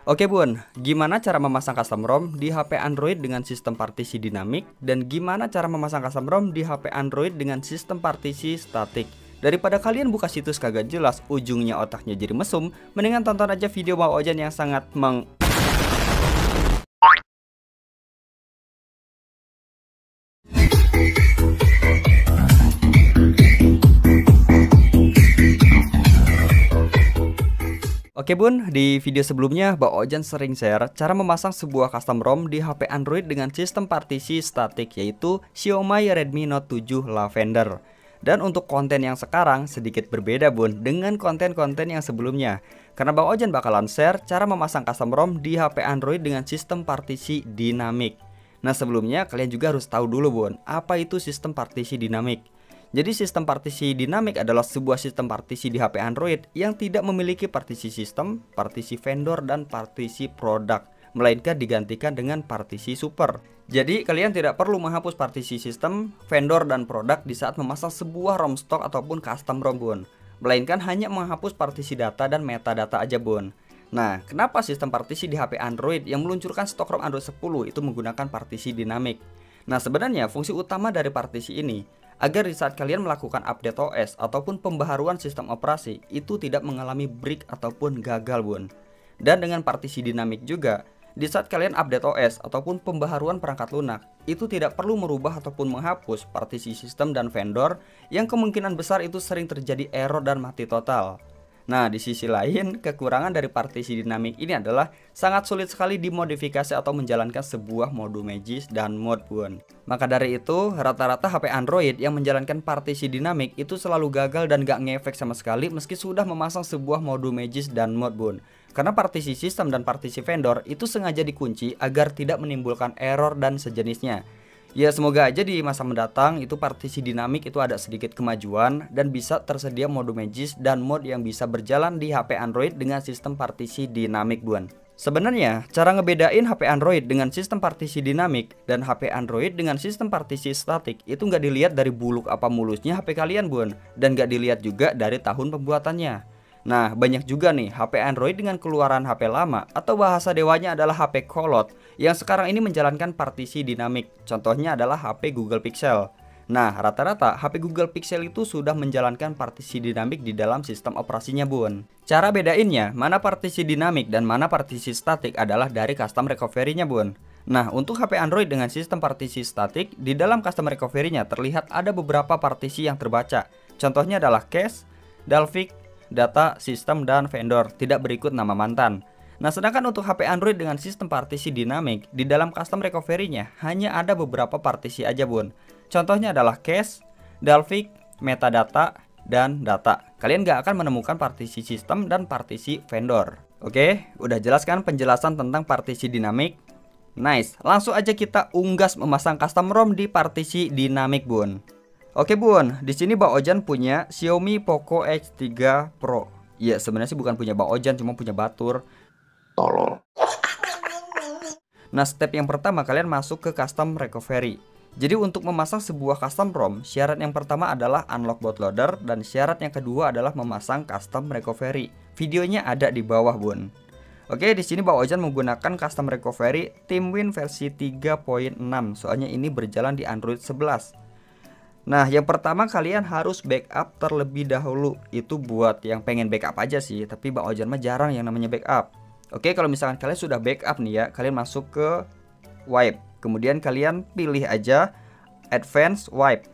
Oke Bun, gimana cara memasang custom ROM di HP Android dengan sistem partisi dinamik? Dan gimana cara memasang custom ROM di HP Android dengan sistem partisi statik? Daripada kalian buka situs kagak jelas, ujungnya otaknya jadi mesum, mendingan tonton aja video Bang Ojan yang sangat Oke Bun, di video sebelumnya Bang Ojan sering share cara memasang sebuah custom ROM di HP Android dengan sistem partisi statik, yaitu Xiaomi Redmi Note 7 Lavender. Dan untuk konten yang sekarang sedikit berbeda Bun dengan konten-konten yang sebelumnya, karena Bang Ojan bakalan share cara memasang custom ROM di HP Android dengan sistem partisi dinamik. Nah sebelumnya kalian juga harus tahu dulu Bun, apa itu sistem partisi dinamik. Jadi sistem partisi dinamik adalah sebuah sistem partisi di HP Android yang tidak memiliki partisi sistem, partisi vendor, dan partisi produk, melainkan digantikan dengan partisi super. Jadi kalian tidak perlu menghapus partisi sistem, vendor, dan produk di saat memasang sebuah ROM stock ataupun custom ROM Bun, melainkan hanya menghapus partisi data dan metadata aja Bun. Nah, kenapa sistem partisi di HP Android yang meluncurkan stok ROM Android 10 itu menggunakan partisi dinamik? Nah, sebenarnya fungsi utama dari partisi ini agar di saat kalian melakukan update OS ataupun pembaharuan sistem operasi itu tidak mengalami break ataupun gagal Bun. Dan dengan partisi dinamik juga, di saat kalian update OS ataupun pembaharuan perangkat lunak, itu tidak perlu merubah ataupun menghapus partisi sistem dan vendor yang kemungkinan besar itu sering terjadi error dan mati total. Nah, di sisi lain, kekurangan dari partisi dinamik ini adalah sangat sulit sekali dimodifikasi atau menjalankan sebuah mode magis dan mode Bun. Maka dari itu, rata-rata HP Android yang menjalankan partisi dinamik itu selalu gagal dan gak ngefek sama sekali meski sudah memasang sebuah mode magis dan mode Bun. Karena partisi sistem dan partisi vendor itu sengaja dikunci agar tidak menimbulkan error dan sejenisnya. Ya semoga aja di masa mendatang itu partisi dinamik itu ada sedikit kemajuan dan bisa tersedia mode magis dan mode yang bisa berjalan di HP Android dengan sistem partisi dinamik Bun. Sebenarnya cara ngebedain HP Android dengan sistem partisi dinamik dan HP Android dengan sistem partisi statik itu nggak dilihat dari buluk apa mulusnya HP kalian Bun, dan nggak dilihat juga dari tahun pembuatannya. Nah, banyak juga nih HP Android dengan keluaran HP lama atau bahasa dewanya adalah HP kolot yang sekarang ini menjalankan partisi dinamik. Contohnya adalah HP Google Pixel. Nah, rata-rata HP Google Pixel itu sudah menjalankan partisi dinamik di dalam sistem operasinya Bun. Cara bedainnya, mana partisi dinamik dan mana partisi statik adalah dari custom recovery-nya Bun. Nah, untuk HP Android dengan sistem partisi statik, di dalam custom recovery-nya terlihat ada beberapa partisi yang terbaca. Contohnya adalah cache, Dalvik, data, sistem, dan vendor, tidak berikut nama mantan. Nah, sedangkan untuk HP Android dengan sistem partisi dinamik, di dalam custom recovery-nya hanya ada beberapa partisi aja Bun. Contohnya adalah cache, Dalvik, metadata, dan data. Kalian gak akan menemukan partisi sistem dan partisi vendor. Oke, udah jelas kan penjelasan tentang partisi dinamik? Nice, langsung aja kita unggas memasang custom ROM di partisi dinamik Bun. Oke Bun, di sini Bang Ojan punya Xiaomi Poco X3 Pro. Iya, sebenarnya sih bukan punya Bang Ojan, cuma punya Batur. Tolol. Nah, step yang pertama kalian masuk ke custom recovery. Jadi untuk memasang sebuah custom ROM, syarat yang pertama adalah unlock bootloader dan syarat yang kedua adalah memasang custom recovery. Videonya ada di bawah Bun. Oke, di sini Bang Ojan menggunakan custom recovery TeamWin versi 3.6. Soalnya ini berjalan di Android 11. Nah, yang pertama kalian harus backup terlebih dahulu. Itu buat yang pengen backup aja sih, tapi Bang Ojan mah jarang yang namanya backup. Oke, kalau misalkan kalian sudah backup nih ya, kalian masuk ke wipe. Kemudian kalian pilih aja advance wipe.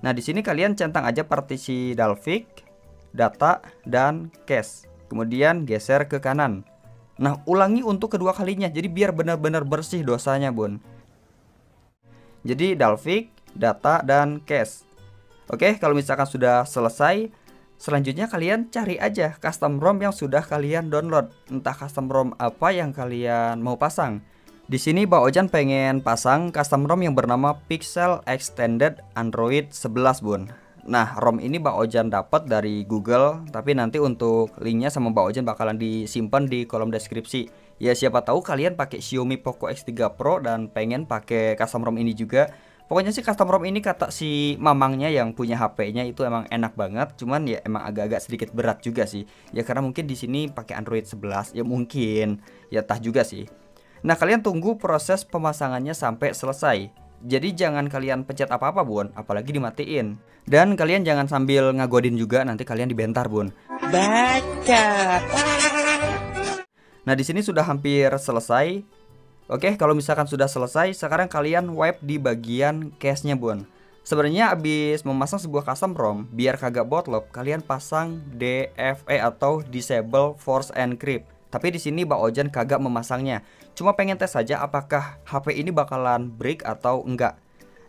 Nah, di sini kalian centang aja partisi Dalvik, data, dan cache. Kemudian geser ke kanan. Nah, ulangi untuk kedua kalinya. Jadi biar benar-benar bersih dosanya, Bun. Jadi Dalvik, data, dan cache. Oke, kalau misalkan sudah selesai, selanjutnya kalian cari aja custom ROM yang sudah kalian download. Entah custom ROM apa yang kalian mau pasang. Di sini Bang Ojan pengen pasang custom ROM yang bernama Pixel Extended Android 11 Bun. Nah, ROM ini Bang Ojan dapat dari Google, tapi nanti untuk linknya sama Bang Ojan bakalan disimpan di kolom deskripsi. Ya siapa tahu kalian pakai Xiaomi Poco X3 Pro dan pengen pakai custom ROM ini juga. Pokoknya sih custom ROM ini kata si mamangnya yang punya HP-nya itu emang enak banget, cuman ya emang agak-agak sedikit berat juga sih. Ya karena mungkin di sini pakai Android 11, ya mungkin, ya tah juga sih. Nah, kalian tunggu proses pemasangannya sampai selesai. Jadi jangan kalian pencet apa-apa, Bun, apalagi dimatiin. Dan kalian jangan sambil ngagodin juga, nanti kalian dibentar, Bun. Baca. Nah, di sini sudah hampir selesai. Oke, kalau misalkan sudah selesai, sekarang kalian wipe di bagian cache-nya, Bun. Sebenarnya abis memasang sebuah custom ROM, biar kagak botlop, kalian pasang DFE atau Disable Force Encrypt. Tapi di sini Bang Ojan kagak memasangnya. Cuma pengen tes saja apakah HP ini bakalan break atau enggak.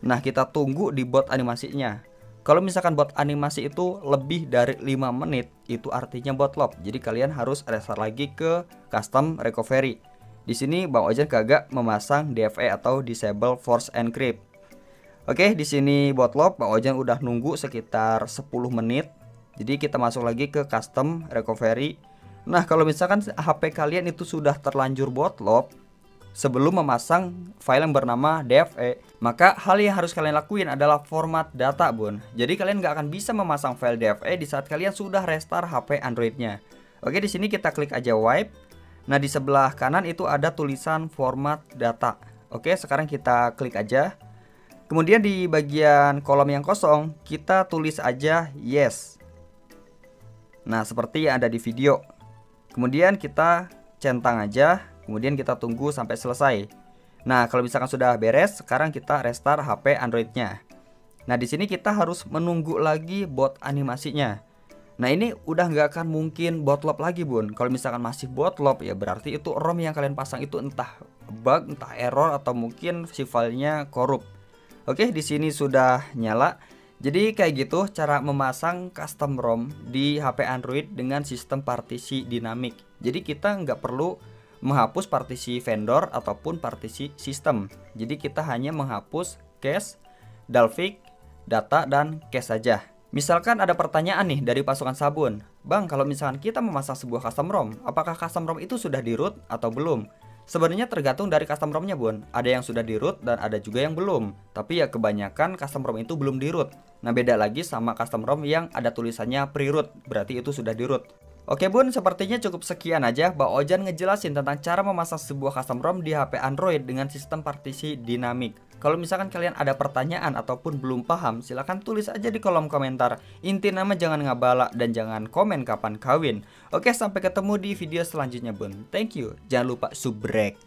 Nah, kita tunggu di bot animasinya. Kalau misalkan bot animasi itu lebih dari 5 menit, itu artinya botlop. Jadi kalian harus restart lagi ke custom recovery. Di sini Bang Ojan kagak memasang DFE atau Disable Force Encrypt. Oke, di sini botlop, Bang Ojan udah nunggu sekitar 10 menit. Jadi kita masuk lagi ke custom recovery. Nah, kalau misalkan HP kalian itu sudah terlanjur botlop sebelum memasang file yang bernama DFE, maka hal yang harus kalian lakuin adalah format data, Bun. Jadi kalian nggak akan bisa memasang file DFE di saat kalian sudah restart HP Androidnya. Oke, di sini kita klik aja wipe. Nah, di sebelah kanan itu ada tulisan format data. Oke, sekarang kita klik aja. Kemudian di bagian kolom yang kosong, kita tulis aja yes. Nah, seperti yang ada di video. Kemudian kita centang aja, kemudian kita tunggu sampai selesai. Nah, kalau misalkan sudah beres, sekarang kita restart HP Androidnya. Nah, di sini kita harus menunggu lagi bot animasinya. Nah, ini udah nggak akan mungkin botlop lagi, Bun. Kalau misalkan masih botlop, ya berarti itu ROM yang kalian pasang itu entah bug, entah error, atau mungkin si filenya korup. Oke, di sini sudah nyala. Jadi kayak gitu cara memasang custom ROM di HP Android dengan sistem partisi dinamik. Jadi kita nggak perlu menghapus partisi vendor ataupun partisi sistem. Jadi kita hanya menghapus cache, dalvik, data, dan cache saja. Misalkan ada pertanyaan nih dari pasukan Sabun, Bang, kalau misalkan kita memasang sebuah custom ROM, apakah custom ROM itu sudah di root atau belum? Sebenarnya tergantung dari custom ROM-nya, Bun. Ada yang sudah di root dan ada juga yang belum. Tapi ya kebanyakan custom ROM itu belum di root. Nah, beda lagi sama custom ROM yang ada tulisannya pre-root, berarti itu sudah di root. Oke, Bun, sepertinya cukup sekian aja Bang Ojan ngejelasin tentang cara memasang sebuah custom ROM di HP Android dengan sistem partisi dinamik. Kalau misalkan kalian ada pertanyaan ataupun belum paham, silahkan tulis aja di kolom komentar. Inti nama jangan ngabala dan jangan komen kapan kawin. Oke, sampai ketemu di video selanjutnya, Bun. Thank you. Jangan lupa subrek.